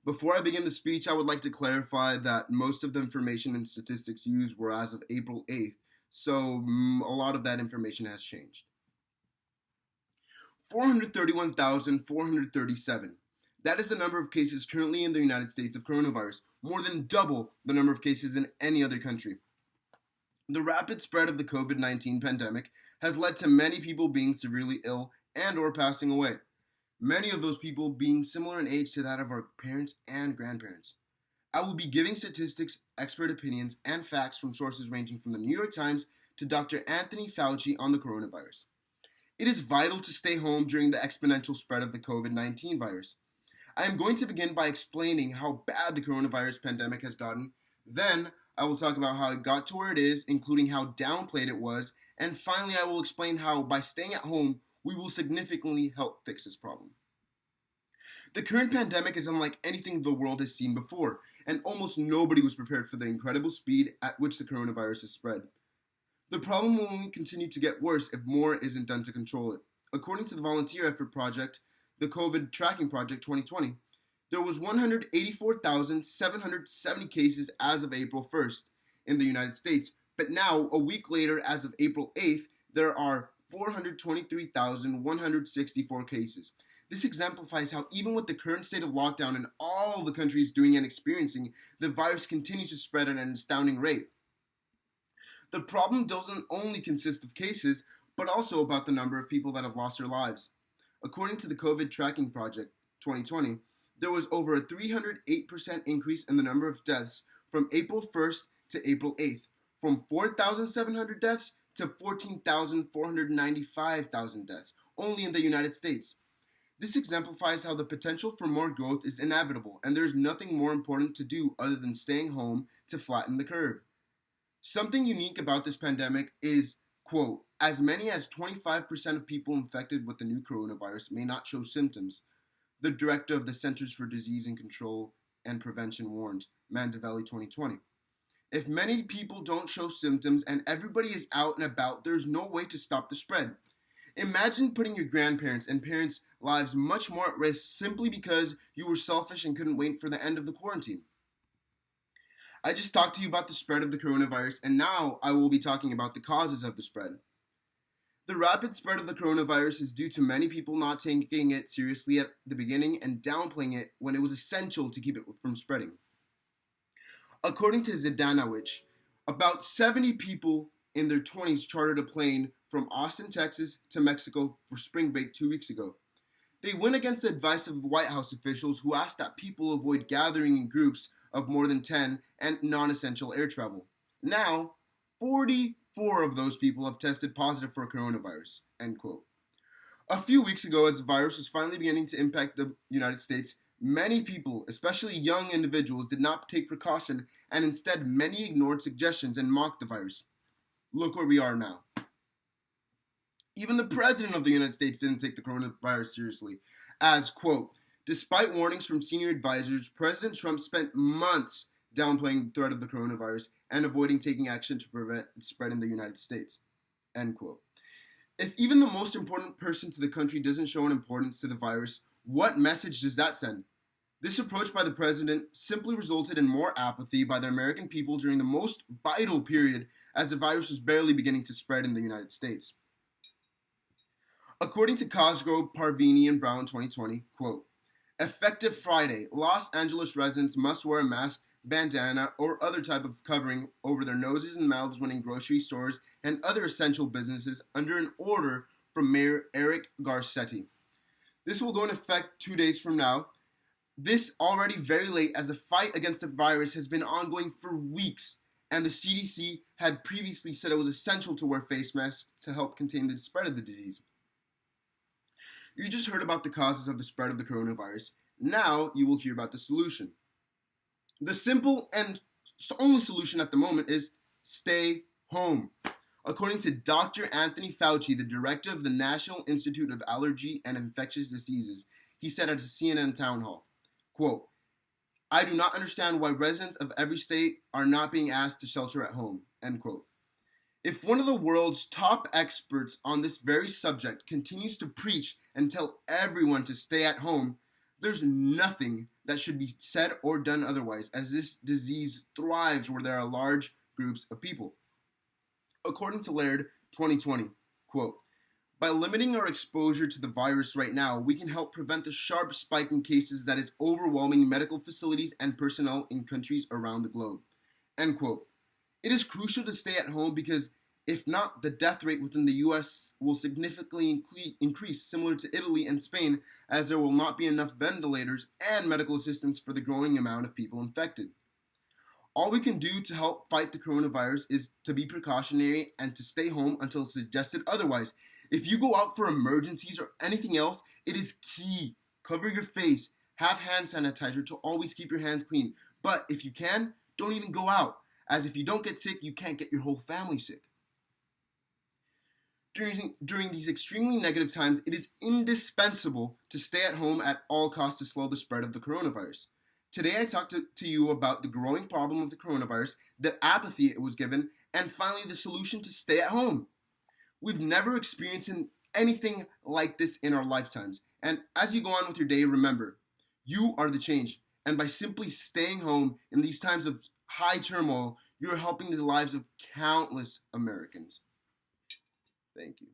Before I begin the speech, I would like to clarify that most of the information and statistics used were as of April 8th, so a lot of that information has changed. 431,437. That is the number of cases currently in the United States of coronavirus, more than double the number of cases in any other country. The rapid spread of the COVID-19 pandemic has led to many people being severely ill and or passing away. Many of those people being similar in age to that of our parents and grandparents. I will be giving statistics, expert opinions, and facts from sources ranging from the New York Times to Dr. Anthony Fauci on the coronavirus. It is vital to stay home during the exponential spread of the COVID-19 virus. I am going to begin by explaining how bad the coronavirus pandemic has gotten. Then, I will talk about how it got to where it is, including how downplayed it was, and finally I will explain how, by staying at home, we will significantly help fix this problem. The current pandemic is unlike anything the world has seen before, and almost nobody was prepared for the incredible speed at which the coronavirus has spread. The problem will only continue to get worse if more isn't done to control it. According to the Volunteer Effort Project, the COVID Tracking Project 2020, there was 184,770 cases as of April 1st in the United States, but now, a week later, as of April 8th, there are 423,164 cases. This exemplifies how even with the current state of lockdown and all the country is doing and experiencing, the virus continues to spread at an astounding rate. The problem doesn't only consist of cases, but also about the number of people that have lost their lives. According to the COVID Tracking Project 2020, there was over a 308% increase in the number of deaths from April 1st to April 8th, from 4,700 deaths to 14,495,000 deaths, only in the United States. This exemplifies how the potential for more growth is inevitable, and there is nothing more important to do other than staying home to flatten the curve. Something unique about this pandemic is, quote, as many as 25% of people infected with the new coronavirus may not show symptoms, the director of the Centers for Disease and Control and Prevention warned, Mandeville 2020. If many people don't show symptoms and everybody is out and about, there's no way to stop the spread. Imagine putting your grandparents and parents' lives much more at risk simply because you were selfish and couldn't wait for the end of the quarantine. I just talked to you about the spread of the coronavirus, and now I will be talking about the causes of the spread. The rapid spread of the coronavirus is due to many people not taking it seriously at the beginning and downplaying it when it was essential to keep it from spreading. According to Zidanowicz, about 70 people in their 20s chartered a plane from Austin, Texas to Mexico for spring break 2 weeks ago. They went against the advice of White House officials who asked that people avoid gathering in groups of more than 10 and non-essential air travel. Now, 44 of those people have tested positive for coronavirus, end quote. A few weeks ago, as the virus was finally beginning to impact the United States, many people, especially young individuals, did not take precaution, and instead many ignored suggestions and mocked the virus. Look where we are now. Even the President of the United States didn't take the coronavirus seriously, as, quote, despite warnings from senior advisors, President Trump spent months downplaying the threat of the coronavirus and avoiding taking action to prevent its spread in the United States, end quote. If even the most important person to the country doesn't show an importance to the virus, what message does that send? This approach by the president simply resulted in more apathy by the American people during the most vital period as the virus was barely beginning to spread in the United States. According to Cosgrove, Parvini, and Brown 2020, quote, effective Friday, Los Angeles residents must wear a mask, bandana, or other type of covering over their noses and mouths when in grocery stores and other essential businesses under an order from Mayor Eric Garcetti. This will go into effect 2 days from now. This already very late, as the fight against the virus has been ongoing for weeks, and the CDC had previously said it was essential to wear face masks to help contain the spread of the disease. You just heard about the causes of the spread of the coronavirus. Now you will hear about the solution. The simple and only solution at the moment is stay home. According to Dr. Anthony Fauci, the director of the National Institute of Allergy and Infectious Diseases, he said at a CNN town hall, quote, I do not understand why residents of every state are not being asked to shelter at home, end quote. If one of the world's top experts on this very subject continues to preach and tell everyone to stay at home, there's nothing that should be said or done otherwise, as this disease thrives where there are large groups of people. According to Laird, 2020, quote, by limiting our exposure to the virus right now, we can help prevent the sharp spike in cases that is overwhelming medical facilities and personnel in countries around the globe. End quote. It is crucial to stay at home because if not, the death rate within the U.S. will significantly increase, similar to Italy and Spain, as there will not be enough ventilators and medical assistance for the growing amount of people infected. All we can do to help fight the coronavirus is to be precautionary and to stay home until suggested otherwise. If you go out for emergencies or anything else, it is key. Cover your face. Have hand sanitizer to always keep your hands clean. But if you can, don't even go out, as if you don't get sick, you can't get your whole family sick. During these extremely negative times, it is indispensable to stay at home at all costs to slow the spread of the coronavirus. Today I talked to you about the growing problem of the coronavirus, the apathy it was given, and finally the solution to stay at home. We've never experienced anything like this in our lifetimes. And as you go on with your day, remember, you are the change. And by simply staying home in these times of high turmoil, you're helping the lives of countless Americans. Thank you.